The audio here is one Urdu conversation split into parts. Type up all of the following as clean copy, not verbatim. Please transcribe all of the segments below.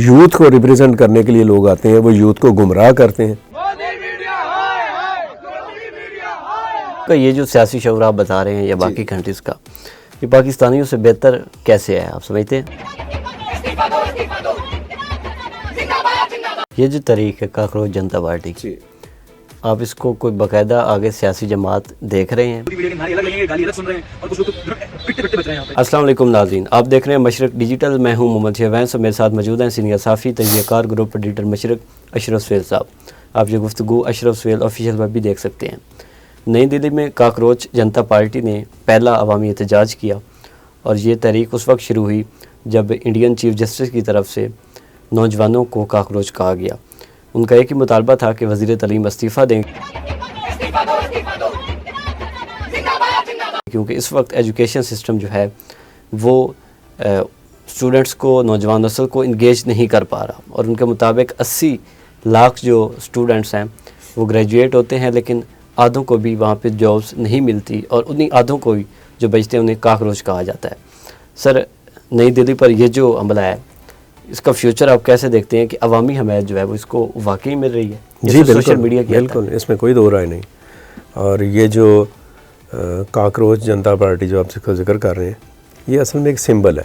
یوتھ کو ریپرزینٹ کرنے کے لیے لوگ آتے ہیں, وہ یوتھ کو گمراہ کرتے ہیں. یہ جو سیاسی شعور آپ بتا رہے ہیں یا باقی کنٹریز کا, یہ پاکستانیوں سے بہتر کیسے ہے آپ سمجھتے ہیں؟ یہ جو تحریک ہے کاکروچ جنتا پارٹی کی, آپ اس کو کوئی باقاعدہ آگے سیاسی جماعت دیکھ رہے ہیں؟ السلام علیکم ناظرین, آپ دیکھ رہے ہیں مشرق ڈیجیٹل. میں ہوں محمد شہوینس اور میرے ساتھ موجود ہیں سینئر صحافی تجزیہ کار گروپ ایڈیٹر مشرق اشرف سہیل صاحب. آپ یہ گفتگو اشرف سہیل آفیشیل پر بھی دیکھ سکتے ہیں. نئی دلی میں کاکروچ جنتا پارٹی نے پہلا عوامی احتجاج کیا, اور یہ تحریک اس وقت شروع ہوئی جب انڈین چیف جسٹس کی طرف سے نوجوانوں کو کاکروچ کہا گیا. ان کا ایک ہی مطالبہ تھا کہ وزیر تعلیم استعفیٰ دیں, کیونکہ اس وقت ایجوکیشن سسٹم جو ہے وہ اسٹوڈنٹس کو, نوجوان نسل کو انگیج نہیں کر پا رہا. اور ان کے مطابق 80 لاکھ جو اسٹوڈنٹس ہیں وہ گریجویٹ ہوتے ہیں, لیکن آدھوں کو بھی وہاں پہ جابس نہیں ملتی, اور انہی آدھوں کو بھی جو بچتے ہیں انہیں کاکروچ کہا جاتا ہے. سر, نئی دلی پر یہ جو عملہ ہے اس کا فیوچر آپ کیسے دیکھتے ہیں کہ عوامی حمایت جو ہے وہ اس کو واقعی مل رہی ہے؟ جی بالکل, سوشل میڈیا کی بالکل, اس میں کوئی دو رائے نہیں. اور یہ جو کاکروچ جنتا پارٹی جو آپ کا ذکر کر رہے ہیں, یہ اصل میں ایک سمبل ہے,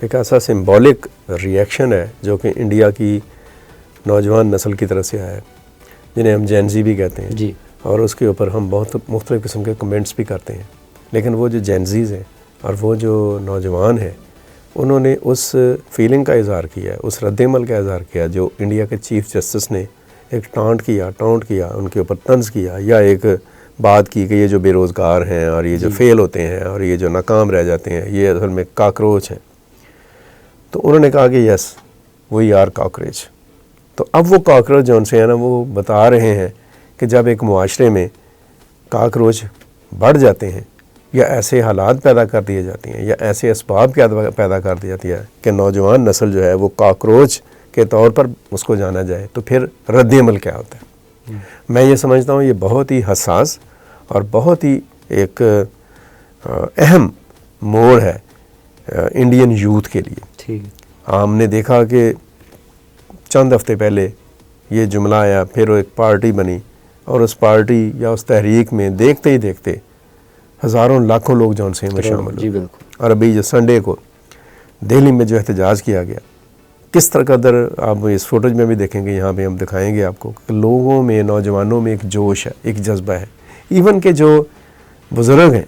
ایک ایسا سمبولک ریئیکشن ہے جو کہ انڈیا کی نوجوان نسل کی طرف سے آیا ہے, جنہیں ہم جین زی بھی کہتے ہیں. جی, اور اس کے اوپر ہم بہت مختلف قسم کے کمنٹس بھی کرتے ہیں. لیکن وہ جو جین زیز ہیں اور وہ جو نوجوان ہیں, انہوں نے اس فیلنگ کا اظہار کیا ہے, اس رد عمل کا اظہار کیا جو انڈیا کے چیف جسٹس نے ایک ٹانٹ کیا, ان کے اوپر طنز کیا, یا ایک بات کی کہ یہ جو بے روزگار ہیں اور یہ جو فیل ہوتے ہیں اور یہ جو ناکام رہ جاتے ہیں, یہ اصل میں کاکروچ ہیں. تو انہوں نے کہا کہ یس وی آر کاکروچ. تو اب وہ کاکروچ جو ان سے ہیں نا, وہ بتا رہے ہیں کہ جب ایک معاشرے میں کاکروچ بڑھ جاتے ہیں, یا ایسے حالات پیدا کر دیے جاتے ہیں, یا ایسے اسباب پیدا کر دی جاتی ہے کہ نوجوان نسل جو ہے وہ کاکروچ کے طور پر اس کو جانا جائے, تو پھر رد عمل کیا ہوتا ہے. میں یہ سمجھتا ہوں یہ بہت ہی حساس اور بہت ہی ایک اہم موڑ ہے انڈین یوتھ کے لیے. ہم نے دیکھا کہ چند ہفتے پہلے یہ جملہ آیا, پھر وہ ایک پارٹی بنی, اور اس پارٹی یا اس تحریک میں دیکھتے ہی دیکھتے ہزاروں لاکھوں لوگ جو ان سے شامل ہوئے. اور ابھی جو سنڈے کو دہلی میں جو احتجاج کیا گیا, کس طرح قدر آپ اس فوٹوج میں بھی دیکھیں گے, یہاں پہ ہم دکھائیں گے آپ کو کہ لوگوں میں, نوجوانوں میں ایک جوش ہے, ایک جذبہ ہے. ایون کہ جو بزرگ ہیں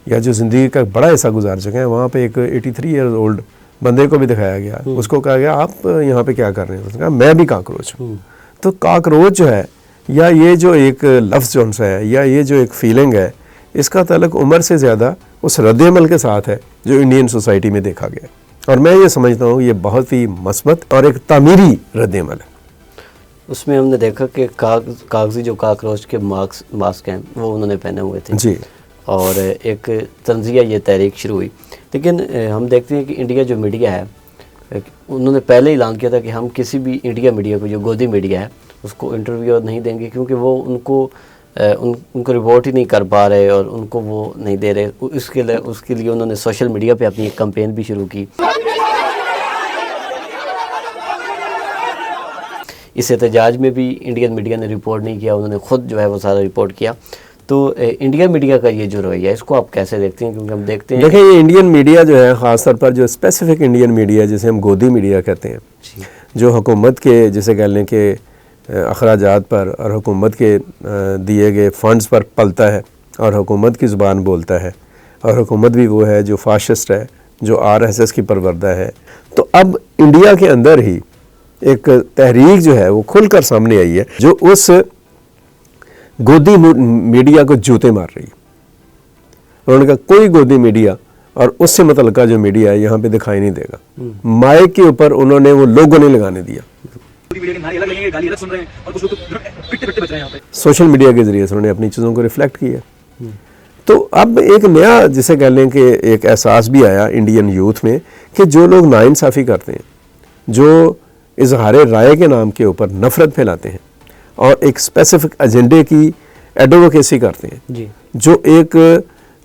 یا جو زندگی کا بڑا حصہ گزار چکے ہیں, وہاں پہ ایک 83 ایئر اولڈ بندے کو بھی دکھایا گیا, اس کو کہا گیا آپ یہاں پہ کیا کر رہے ہیں, اس نے کہا میں بھی کاکروچ ہوں. تو کاکروچ جو ہے, یا یہ جو ایک لفظ جو سا ہے, یا یہ جو ایک فیلنگ ہے, اس کا تعلق عمر سے زیادہ اس رد عمل کے ساتھ ہے جو انڈین سوسائٹی میں دیکھا گیا. اور میں یہ سمجھتا ہوں یہ بہت ہی مثبت اور ایک تعمیری رد عمل ہے. اس میں ہم نے دیکھا کہ کاغذی جو کاکروچ کے ماسک ہیں وہ انہوں نے پہنے ہوئے تھے, جی, اور ایک تنزیہ یہ تحریک شروع ہوئی. لیکن ہم دیکھتے ہیں کہ انڈیا جو میڈیا ہے, انہوں نے پہلے اعلان کیا تھا کہ ہم کسی بھی انڈیا میڈیا کو, جو گودی میڈیا ہے, اس کو انٹرویو نہیں دیں گے, کیونکہ وہ ان کو رپورٹ ہی نہیں کر پا رہے اور ان کو وہ نہیں دے رہے. اس کے لیے انہوں نے سوشل میڈیا پہ اپنی ایک کمپین بھی شروع کی. اس احتجاج میں بھی انڈین میڈیا نے رپورٹ نہیں کیا, انہوں نے خود جو ہے وہ سارا رپورٹ کیا. تو انڈین میڈیا کا یہ جو رویہ ہے, اس کو آپ کیسے دیکھتے ہیں؟ کیونکہ ہم دیکھتے ہیں, دیکھیں, یہ انڈین میڈیا جو ہے, خاص طور پر جو اسپیسیفک انڈین میڈیا جسے ہم گودی میڈیا کہتے ہیں, جو حکومت کے جسے کہہ لیں کہ اخراجات پر اور حکومت کے دیے گئے فنڈز پر پلتا ہے, اور حکومت کی زبان بولتا ہے, اور حکومت بھی وہ ہے جو فاشسٹ ہے, جو RSS کی پروردہ ہے. تو اب انڈیا کے اندر ہی ایک تحریک جو ہے وہ کھل کر سامنے آئی ہے, جو اس گودی میڈیا کو جوتے مار رہی ہے. انہوں نے کہا کوئی گودی میڈیا اور اس سے متعلقہ جو میڈیا ہے یہاں پہ دکھائی نہیں دے گا. مائک کے اوپر انہوں نے وہ لوگو نہیں لگانے دیا. سوشل میڈیا کے ذریعے سے انہوں نے اپنی چیزوں کو ریفلیکٹ کیا. تو اب ایک نیا جسے کہہ لیں کہ ایک احساس بھی آیا انڈین یوتھ میں کہ جو لوگ ناانصافی کرتے ہیں, جو اظہار رائے کے نام کے اوپر نفرت پھیلاتے ہیں اور ایک اسپیسیفک ایجنڈے کی ایڈووکیسی کرتے ہیں, جو ایک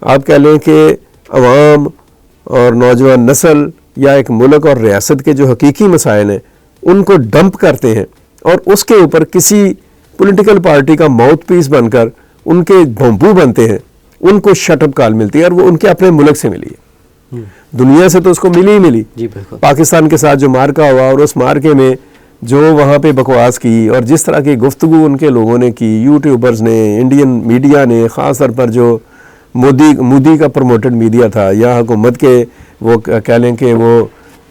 آپ کہہ لیں کہ عوام اور نوجوان نسل یا ایک ملک اور ریاست کے جو حقیقی مسائل ہیں ان کو ڈمپ کرتے ہیں اور اس کے اوپر کسی پولیٹیکل پارٹی کا ماؤتھ پیس بن کر ان کے بھونپو بنتے ہیں، ان کو شٹ اپ کال ملتی ہے، اور وہ ان کے اپنے ملک سے ملی ہے، دنیا سے تو اس کو ملی ہی ملی۔ جی بالکل۔ پاکستان کے ساتھ جو مارکا ہوا اور اس مارکے میں جو وہاں پہ بکواس کی اور جس طرح کی گفتگو ان کے لوگوں نے کی، یوٹیوبرز نے، انڈین میڈیا نے، خاص طور پر جو مودی کا پروموٹڈ میڈیا تھا یا حکومت کے وہ کہہ لیں کہ وہ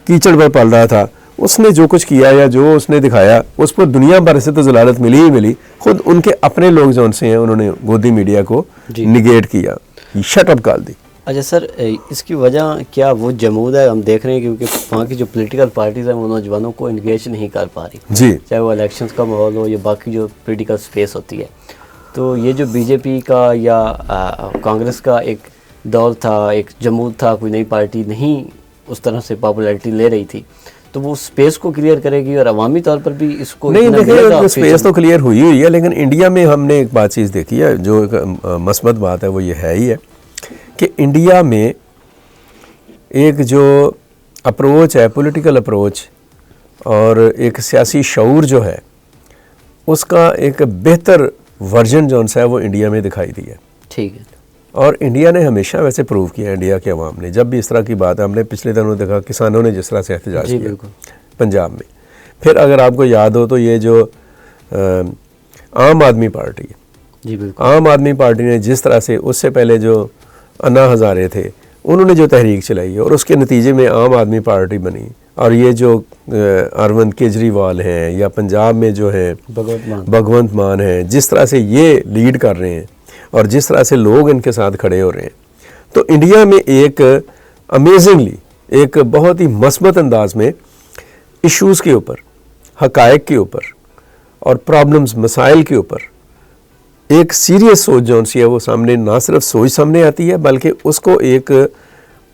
کیچڑ پر پل رہا تھا، اس نے جو کچھ کیا یا جو اس نے دکھایا اس پر دنیا بھر سے تو ضلالت ملی ہی ملی، خود ان کے اپنے لوگ جو ان سے ہیں انہوں نے مودی میڈیا کو نگیٹ کیا، شٹ اپ کال دی۔ اچھا سر، اس کی وجہ کیا وہ جمود ہے؟ ہم دیکھ رہے ہیں کیونکہ وہاں کی جو پولیٹیکل پارٹیز ہیں وہ نوجوانوں کو انگیج نہیں کر پا رہی، جی، چاہے وہ الیکشنز کا ماحول ہو یا باقی جو پولیٹیکل سپیس ہوتی ہے۔ تو یہ جو بی جے پی کا یا کانگریس کا ایک دور تھا، ایک جمود تھا، کوئی نئی پارٹی نہیں اس طرح سے پاپولیرٹی لے رہی تھی، تو وہ سپیس کو کلیئر کرے گی اور عوامی طور پر بھی اس کو نہیں دیکھیں سپیس تو کلیئر ہوئی ہے، لیکن انڈیا میں ہم نے ایک بات چیز دیکھی ہے جو ایک مثبت بات ہے، وہ یہ ہے ہی ہے کہ انڈیا میں ایک جو اپروچ ہے، پولیٹیکل اپروچ اور ایک سیاسی شعور جو ہے اس کا ایک بہتر ورژن جو ہے وہ انڈیا میں دکھائی دی ہے۔ ٹھیک ہے۔ اور انڈیا نے ہمیشہ ویسے پروو کیا ہے، انڈیا کے عوام نے جب بھی اس طرح کی بات ہے، ہم نے پچھلے دنوں دیکھا کسانوں نے جس طرح سے احتجاج کیا پنجاب میں، پھر اگر آپ کو یاد ہو تو یہ جو عام آدمی پارٹی ہے، جی بالکل، عام آدمی پارٹی نے جس طرح سے اس سے پہلے جو انا ہزارے تھے انہوں نے جو تحریک چلائی ہے اور اس کے نتیجے میں عام آدمی پارٹی بنی، اور یہ جو اروند کیجریوال ہیں یا پنجاب میں جو ہیں بھگونت مان ہیں، جس طرح سے یہ لیڈ کر رہے ہیں اور جس طرح سے لوگ ان کے ساتھ کھڑے ہو رہے ہیں، تو انڈیا میں ایک امیزنگلی ایک بہت ہی مثبت انداز میں ایشوز کے اوپر، حقائق کے اوپر اور پرابلمز، مسائل کے اوپر ایک سیریس سوچ جو سی ہے وہ سامنے، نہ صرف سوچ سامنے آتی ہے بلکہ اس کو ایک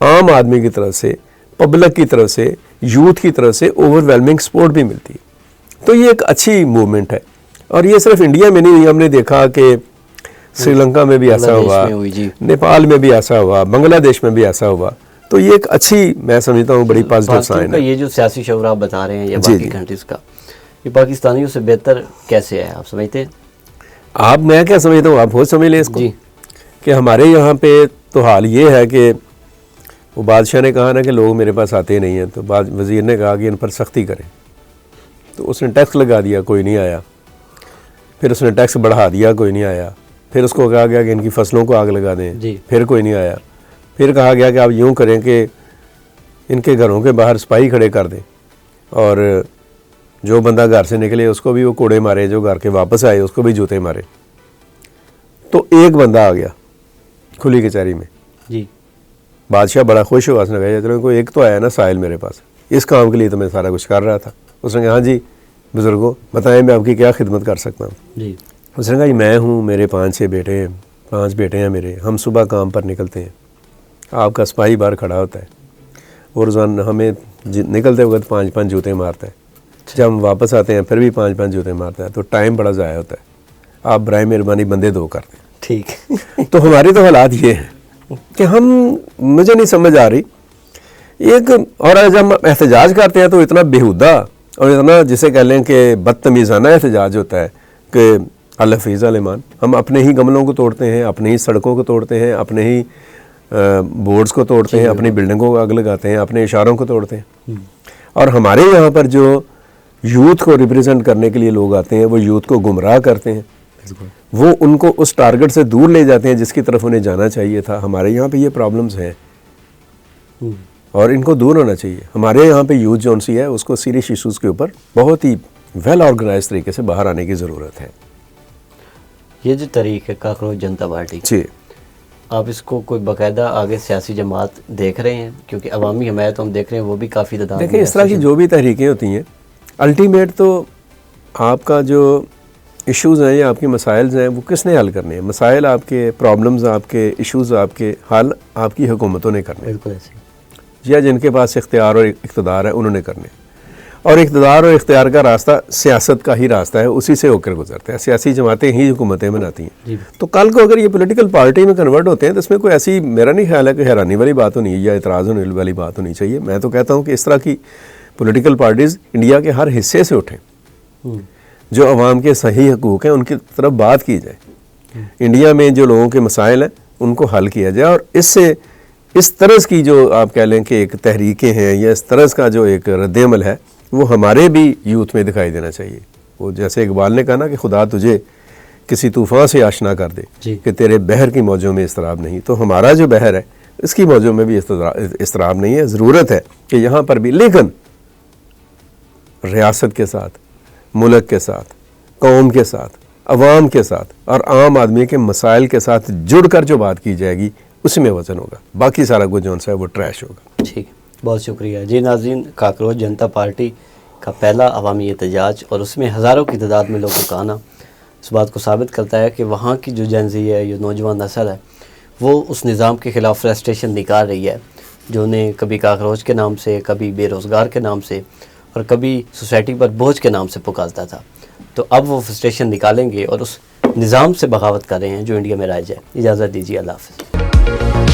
عام آدمی کی طرف سے، پبلک کی طرف سے، یوتھ کی طرف سے اوور ویلمنگ سپورٹ بھی ملتی ہے۔ تو یہ ایک اچھی موومنٹ ہے، اور یہ صرف انڈیا میں نہیں، ہم نے دیکھا کہ سری لنکا میں بھی ایسا ہوا، نیپال میں بھی ایسا ہوا، بنگلہ دیش میں بھی ایسا ہوا، تو یہ ایک اچھی، میں سمجھتا ہوں بڑی پازیٹیو سائن ہے۔ یہ جو سیاسی شعور آپ بتا رہے ہیں یا باقی کنٹریز کا، یہ پاکستانیوں سے بہتر کیسے ہے آپ سمجھتے ہیں؟ آپ، میں کیا سمجھتا ہوں، آپ خود سمجھ لیں اس کو، کہ ہمارے یہاں پہ تو حال یہ ہے کہ وہ بادشاہ نے کہا نا کہ لوگ میرے پاس آتے نہیں ہیں، تو وزیر نے کہا کہ ان پر سختی کریں، تو اس نے ٹیکس لگا دیا، کوئی نہیں آیا، پھر اس نے ٹیکس بڑھا دیا، کوئی نہیں آیا، پھر اس کو کہا گیا کہ ان کی فصلوں کو آگ لگا دیں، پھر کوئی نہیں آیا، پھر کہا گیا کہ آپ یوں کریں کہ ان کے گھروں کے باہر سپاہی کھڑے کر دیں، اور جو بندہ گھر سے نکلے اس کو بھی وہ کوڑے مارے، جو گھر کے واپس آئے اس کو بھی جوتے مارے۔ تو ایک بندہ آ گیا کھلی کچہری میں، جی بادشاہ بڑا خوش ہوا، اس نے کہا چلو کوئی ایک تو آیا نا سائل میرے پاس، اس کام کے لیے تو میں سارا کچھ کر رہا تھا۔ اس نے کہا ہاں جی بزرگوں بتائیں میں آپ کی کیا خدمت کر سکتا ہوں؟ جی اس نے کہا جی میں ہوں، میرے 5-6 بیٹے ہیں، 5 بیٹے ہیں میرے، ہم صبح کام پر نکلتے ہیں، آپ کا سپاہی باہر کھڑا ہوتا ہے، اور روزانہ ہمیں نکلتے وقت 5-5 جوتے مارتا ہے، جب ہم واپس آتے ہیں پھر بھی 5-5 جوتے مارتا ہے، تو ٹائم بڑا ضائع ہوتا ہے، آپ برائے مہربانی بندے 2 کر دیں۔ ٹھیک تو ہماری تو حالات یہ ہیں کہ مجھے نہیں سمجھ آ رہی ایک، اور جب ہم احتجاج کرتے ہیں تو اتنا بیہودہ اور اتنا جسے کہہ لیں کہ بدتمیزانہ احتجاج ہوتا ہے کہ الحفیظ علیمان، ہم اپنے ہی گملوں کو توڑتے ہیں، اپنے ہی سڑکوں کو توڑتے ہیں، اپنے ہی بورڈز کو توڑتے ہیں، اپنی بلڈنگوں کو آگ لگاتے ہیں، اپنے اشاروں کو توڑتے ہیں، اور ہمارے یہاں پر جو یوتھ کو ریپرزینٹ کرنے کے لیے لوگ آتے ہیں وہ یوتھ کو گمراہ کرتے ہیں، وہ ان کو اس ٹارگٹ سے دور لے جاتے ہیں جس کی طرف انہیں جانا چاہیے تھا۔ ہمارے یہاں پہ یہ پرابلمز ہیں اور ان کو دور ہونا چاہیے۔ ہمارے یہاں پہ یوتھ جون سی ہے اس کو سیریس ایشوز کے اوپر بہت ہی ویل آرگنائز طریقے سے باہر آنے کی ضرورت ہے۔ یہ جو تحریک ہے کاکروچ جنتا پارٹی، جی، آپ اس کو کوئی باقاعدہ آگے سیاسی جماعت دیکھ رہے ہیں؟ کیونکہ عوامی حمایت ہم دیکھ رہے ہیں وہ بھی کافی تعداد میں۔ دیکھیں اس طرح کی جو بھی تحریکیں ہوتی ہیں الٹیمیٹ تو آپ کا جو ایشوز ہیں یا آپ کے مسائل ہیں وہ کس نے حل کرنے ہیں؟ مسائل آپ کے، پرابلمز آپ کے، ایشوز آپ کے، حل آپ کی حکومتوں نے کرنے ہیں، بالکل ایسے یا جن کے پاس اختیار اور اقتدار ہے انہوں نے کرنے ہیں۔ اور اقتدار اور اختیار کا راستہ سیاست کا ہی راستہ ہے, اسی سے ہو کر گزرتے ہیں. سیاسی جماعتیں ہی حکومتیں بناتی ہیں. تو کل کو اگر یہ پولیٹیکل پارٹی میں کنورٹ ہوتے ہیں تو اس میں کوئی ایسی, میرا نہیں خیال ہے کہ حیرانی والی بات ہونی یا اعتراض ہونے والی بات ہونی چاہیے. میں تو کہتا ہوں کہ اس طرح کی پولیٹیکل پارٹیز انڈیا کے ہر حصے سے اٹھیں, جو عوام کے صحیح حقوق ہیں ان کی طرف بات کی جائے. انڈیا میں جو لوگوں کے مسائل ہیں ان کو حل کیا جائے, اور اس سے اس طرز کی جو آپ کہہ لیں کہ ایک تحریکیں ہیں یا اس طرز کا جو ایک رد عمل ہے وہ ہمارے بھی یوتھ میں دکھائی دینا چاہیے. وہ جیسے اقبال نے کہا نا کہ خدا تجھے کسی طوفان سے آشنا کر دے کہ تیرے بحر کی موجوں میں اضطراب نہیں. تو ہمارا جو بحر ہے اس کی موجوں میں بھی اضطراب نہیں ہے. ضرورت ہے کہ یہاں پر بھی, لیکن ریاست کے ساتھ, ملک کے ساتھ, قوم کے ساتھ, عوام کے ساتھ اور عام آدمی کے مسائل کے ساتھ جڑ کر جو بات کی جائے گی اس میں وزن ہوگا. باقی سارا کچھ جو ہے وہ ٹریش ہوگا. ٹھیک ہے, بہت شکریہ. جی ناظرین, کاکروچ جنتا پارٹی کا پہلا عوامی احتجاج اور اس میں ہزاروں کی تعداد میں لوگوں کا آنا اس بات کو ثابت کرتا ہے کہ وہاں کی جو جنزی ہے, جو نوجوان نسل ہے, وہ اس نظام کے خلاف فرسٹریشن نکال رہی ہے جو انہیں کبھی کاکروچ کے نام سے, کبھی بے روزگار کے نام سے اور کبھی سوسائٹی پر بوجھ کے نام سے پکارتا تھا. تو اب وہ فرسٹریشن نکالیں گے اور اس نظام سے بغاوت کر رہے ہیں جو انڈیا میں رائج ہے. اجازت دیجیے, اللہ حافظ.